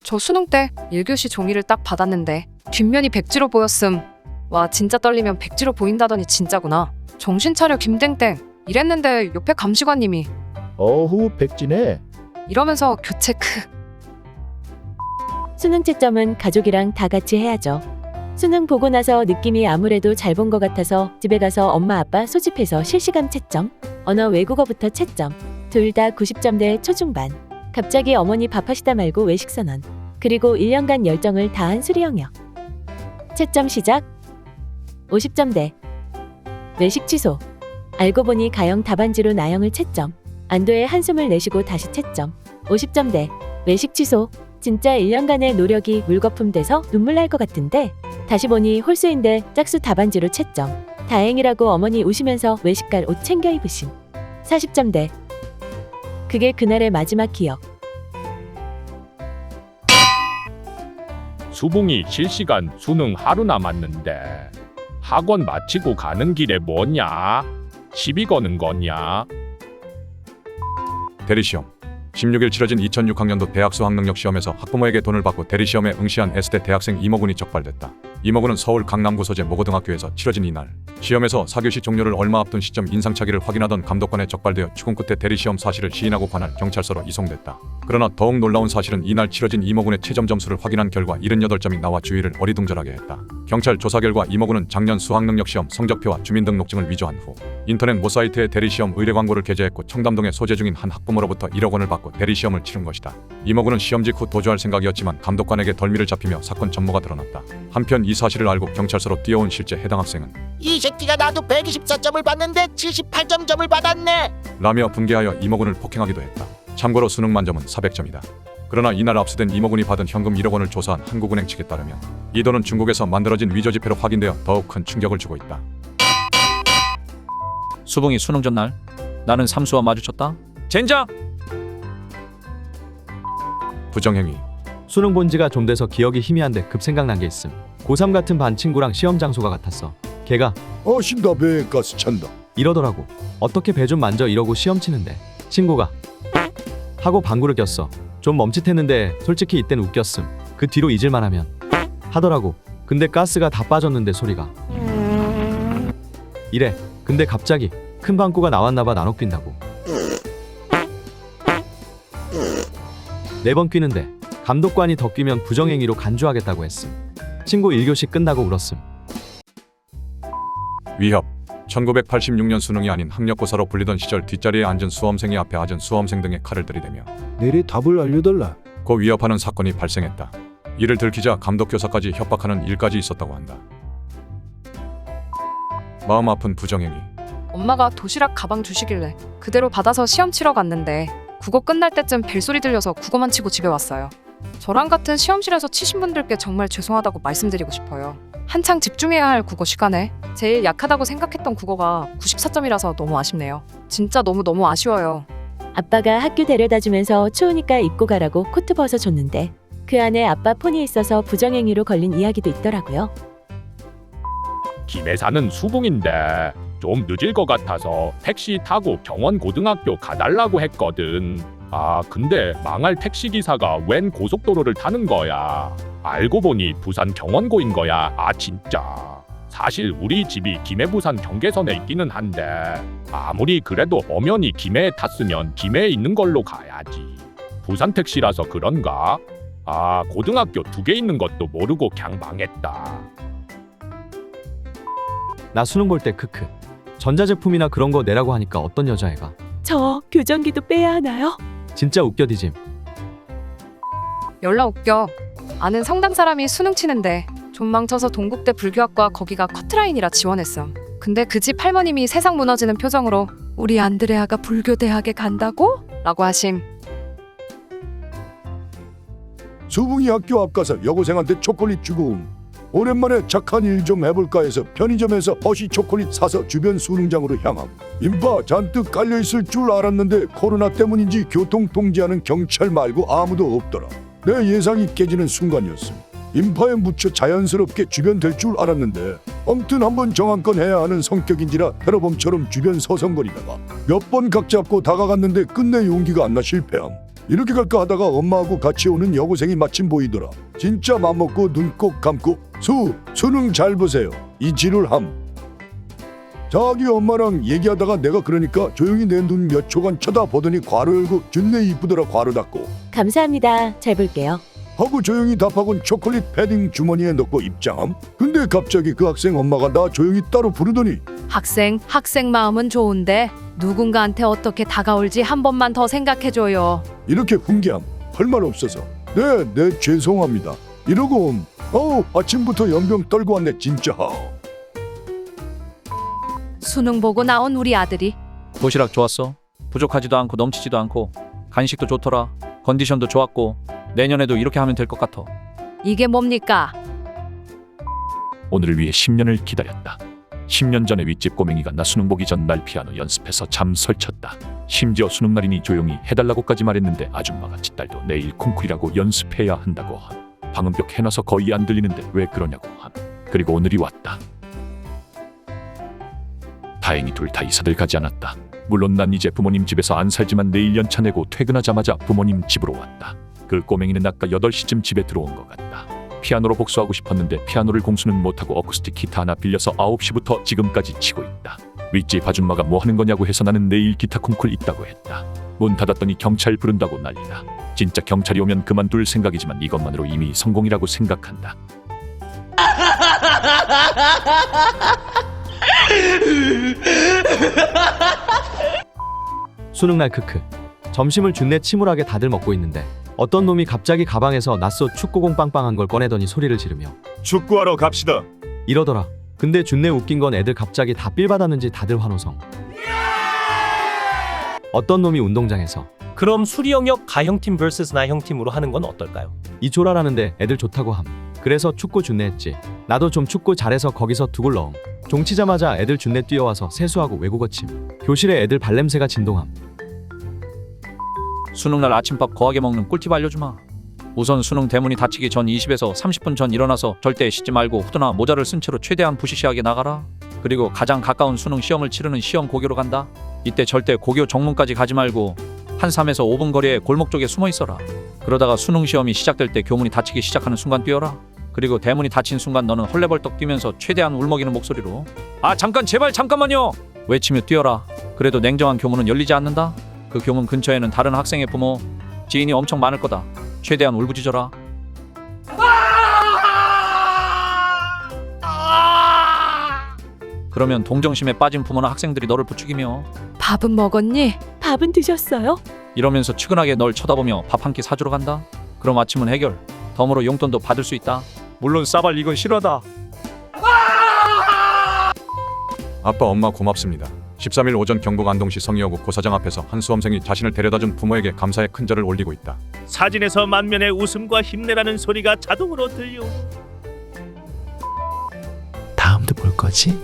저 수능 때 1교시 종이를 딱 받았는데 뒷면이 백지로 보였음. 와, 진짜 떨리면 백지로 보인다더니 진짜구나. 정신 차려 김땡땡 이랬는데 옆에 감시관님이 어후 백지네. 이러면서 교체 크. 수능 채점은 가족이랑 다 같이 해야죠. 수능 보고 나서 느낌이 아무래도 잘 본 것 같아서 집에 가서 엄마 아빠 소집해서 실시간 채점, 언어 외국어부터 채점, 둘 다 90점대 초중반. 갑자기 어머니 밥하시다 말고 외식 선언. 그리고 1년간 열정을 다한 수리 영역. 채점 시작. 50점대. 외식 취소. 알고 보니 가영 답안지로 나영을 채점. 안도의 한숨을 내쉬고 다시 채점. 50점대. 외식 취소. 진짜 1년간의 노력이 물거품 돼서 눈물 날 것 같은데 다시 보니 홀수인데 짝수 답안지로 채점. 다행이라고 어머니 우시면서 외식 갈 옷 챙겨 입으심. 40점대. 그게 그날의 마지막 기억. 수봉이 실시간 수능 하루 남았는데 학원 마치고 가는 길에 뭐냐? 시비 거는 거냐? 대리시험 16일 치러진 2006학년도 대학 수학능력시험에서 학부모에게 돈을 받고 대리시험에 응시한 S대 대학생 이모군이 적발됐다. 이모군은 서울 강남구 소재 모고등학교에서 치러진 이날 시험에서 4교시 종료를 얼마 앞둔 시점 인상착의를 확인하던 감독관에 적발되어 추궁 끝에 대리시험 사실을 시인하고 관할 경찰서로 이송됐다. 그러나 더욱 놀라운 사실은 이날 치러진 이모군의 최점 점수를 확인한 결과 78점이 나와 주위를 어리둥절하게 했다. 경찰 조사 결과 이모군은 작년 수학능력시험 성적표와 주민등록증을 위조한 후 인터넷 모 사이트에 대리시험 의뢰 광고를 게재했고 청담동에 소재 중인 한 학부모로부터 1억 원을 받고 대리시험을 치른 것이다. 이모군은 시험 직후 도주할 생각이었지만 감독관에게 덜미를 잡히며 사건 전모가 드러났다. 한편 이 사실을 알고 경찰서로 뛰어온 실제 해당 학생은 이 새끼가 나도 124점을 받는데 78점을 받았네. 라며 분개하여 이모군을 폭행하기도 했다. 참고로 수능 만점은 400점이다. 그러나 이날 압수된 이모군이 받은 현금 1억 원을 조사한 한국은행 측에 따르면 이 돈은 중국에서 만들어진 위조지폐로 확인되어 더욱 큰 충격을 주고 있다. 수봉이 수능 전날 나는 삼수와 마주쳤다. 젠장! 부정행위 수능 본 지가 좀 돼서 기억이 희미한데 급 생각난 게 있음. 고3 같은 반 친구랑 시험 장소가 같았어. 걔가 어신다 배 가스 찬다. 이러더라고. 어떻게 배 좀 만져 이러고 시험 치는데 친구가 하고 방구를 꼈어. 좀 멈칫했는데 솔직히 이땐 웃겼음. 그 뒤로 잊을만 하면 하더라고. 근데 가스가 다 빠졌는데 소리가 이래. 근데 갑자기 큰 방구가 나왔나봐. 나눠 낀다고 4번 끼는데 감독관이 더 끼면 부정행위로 간주하겠다고 했음. 친구 1교시 끝나고 울었음. 위협 1986년 수능이 아닌 학력고사로 불리던 시절 뒷자리에 앉은 수험생이 앞에 앉은 수험생 등의 칼을 들이대며 내래 답을 알려달라. 고 위협하는 사건이 발생했다. 이를 들키자 감독교사까지 협박하는 일까지 있었다고 한다. 마음 아픈 부정행위 엄마가 도시락 가방 주시길래 그대로 받아서 시험 치러 갔는데 국어 끝날 때쯤 벨소리 들려서 국어만 치고 집에 왔어요. 저랑 같은 시험실에서 치신 분들께 정말 죄송하다고 말씀드리고 싶어요. 한창 집중해야 할 국어 시간에 제일 약하다고 생각했던 국어가 94점이라서 너무 아쉽네요. 진짜 너무 아쉬워요. 아빠가 학교 데려다 주면서 추우니까 입고 가라고 코트 벗어줬는데 그 안에 아빠 폰이 있어서 부정행위로 걸린 이야기도 있더라고요. 김에 사는 수봉인데 좀 늦을 것 같아서 택시 타고 경원 고등학교 가달라고 했거든. 아 근데 망할 택시기사가 웬 고속도로를 타는 거야. 알고 보니 부산 경원고인 거야. 아 진짜. 사실 우리 집이 김해 부산 경계선에 있기는 한데 아무리 그래도 엄연히 김해에 탔으면 김해에 있는 걸로 가야지. 부산 택시라서 그런가? 아 고등학교 2개 있는 것도 모르고 그냥 망했다. 나 수능 볼 때 크크. 전자제품이나 그런 거 내라고 하니까 어떤 여자애가 저 교정기도 빼야 하나요? 진짜 웃겨 뒤짐. 열나 웃겨. 아는 성당 사람이 수능 치는데 좀 망쳐서 동국대 불교학과 거기가 커트라인이라 지원했음. 근데 그 집 할머님이 세상 무너지는 표정으로 우리 안드레아가 불교대학에 간다고? 라고 하심. 수붕이 학교 앞 가서 여고생한테 초콜릿 주고 오랜만에 착한 일 좀 해볼까 해서 편의점에서 허쉬 초콜릿 사서 주변 수능장으로 향함. 인파 잔뜩 깔려있을 줄 알았는데 코로나 때문인지 교통 통제하는 경찰 말고 아무도 없더라. 내 예상이 깨지는 순간이었음. 인파에 묻혀 자연스럽게 주변 될 줄 알았는데 아무튼 한번 정한건 해야 하는 성격인지라 테러범처럼 주변 서성거리다가 몇 번 각 잡고 다가갔는데 끝내 용기가 안 나 실패함. 이렇게 갈까 하다가 엄마하고 같이 오는 여고생이 마침 보이더라. 진짜 맘먹고 눈 꼭 감고 수능 잘 보세요. 이 지룰함. 자기 엄마랑 얘기하다가 내가 그러니까 조용히 내 눈 몇 초간 쳐다보더니 괄호 열고 준내 이쁘더라 괄호 닫고 감사합니다. 잘 볼게요. 하고 조용히 답하곤 초콜릿 패딩 주머니에 넣고 입장함. 근데 갑자기 그 학생 엄마가 나 조용히 따로 부르더니 학생 마음은 좋은데 누군가한테 어떻게 다가올지 한 번만 더 생각해줘요. 이렇게 훈계함. 할 말 없어서 네 죄송합니다 이러고 아침부터 연병 떨고 왔네 진짜. 수능 보고 나온 우리 아들이 도시락 좋았어. 부족하지도 않고 넘치지도 않고 간식도 좋더라. 컨디션도 좋았고 내년에도 이렇게 하면 될 것 같아. 이게 뭡니까? 오늘을 위해 10년을 기다렸다. 10년 전에 윗집 꼬맹이가 나 수능 보기 전날 피아노 연습해서 잠 설쳤다. 심지어 수능 날이니 조용히 해달라고까지 말했는데 아줌마가 지 딸도 내일 콩쿨이라고 연습해야 한다고 함. 방음벽 해놔서 거의 안 들리는데 왜 그러냐고 함. 그리고 오늘이 왔다. 다행히 둘 다 이사들 가지 않았다. 물론 난 이제 부모님 집에서 안 살지만 내일 연차 내고 퇴근하자마자 부모님 집으로 왔다. 그 꼬맹이는 아까 8시쯤 집에 들어온 것 같다. 피아노로 복수하고 싶었는데 피아노를 공수는 못하고 어쿠스틱 기타 하나 빌려서 9시부터 지금까지 치고 있다. 윗집 아줌마가 뭐 하는 거냐고 해서 나는 내일 기타 콩쿨 있다고 했다. 문 닫았더니 경찰 부른다고 난리다. 진짜 경찰이 오면 그만둘 생각이지만 이것만으로 이미 성공이라고 생각한다. 수능날 크크. 점심을 준내 침울하게 다들 먹고 있는데 어떤 놈이 갑자기 가방에서 낫소 축구공 빵빵한 걸 꺼내더니 소리를 지르며 축구하러 갑시다. 이러더라. 근데 준내 웃긴 건 애들 갑자기 다 삘 받았는지 다들 환호성. 어떤 놈이 운동장에서 그럼 수리 영역 가형팀 vs 나형팀으로 하는 건 어떨까요? 이 조라라는데 애들 좋다고 함. 그래서 축구 준내 했지. 나도 좀 축구 잘해서 거기서 2골 넣음. 종 치자마자 애들 준내 뛰어와서 세수하고 외국어 침. 교실에 애들 발냄새가 진동함. 수능날 아침밥 거하게 먹는 꿀팁 알려주마. 우선 수능 대문이 닫히기 전 20에서 30분 전 일어나서 절대 씻지 말고 후드나 모자를 쓴 채로 최대한 부시시하게 나가라. 그리고 가장 가까운 수능 시험을 치르는 시험 고교로 간다. 이때 절대 고교 정문까지 가지 말고 한 3에서 5분 거리에 골목 쪽에 숨어 있어라. 그러다가 수능 시험이 시작될 때 교문이 닫히기 시작하는 순간 뛰어라. 그리고 대문이 닫힌 순간 너는 헐레벌떡 뛰면서 최대한 울먹이는 목소리로 아 잠깐 제발 잠깐만요 외치며 뛰어라. 그래도 냉정한 교문은 열리지 않는다. 그 교문 근처에는 다른 학생의 부모, 지인이 엄청 많을 거다. 최대한 울부짖어라. 그러면 동정심에 빠진 부모나 학생들이 너를 부추기며 밥은 먹었니? 밥은 드셨어요? 이러면서 측은하게 널 쳐다보며 밥 한 끼 사주러 간다. 그럼 아침은 해결. 덤으로 용돈도 받을 수 있다. 물론 싸발 이건 실화다. 아빠 엄마 고맙습니다. 13일 오전 경북 안동시 성이여고 고사장 앞에서 한 수험생이 자신을 데려다준 부모에게 감사의 큰절을 올리고 있다. 사진에서 만면의 웃음과 힘내라는 소리가 자동으로 들려. 다음도 볼 거지?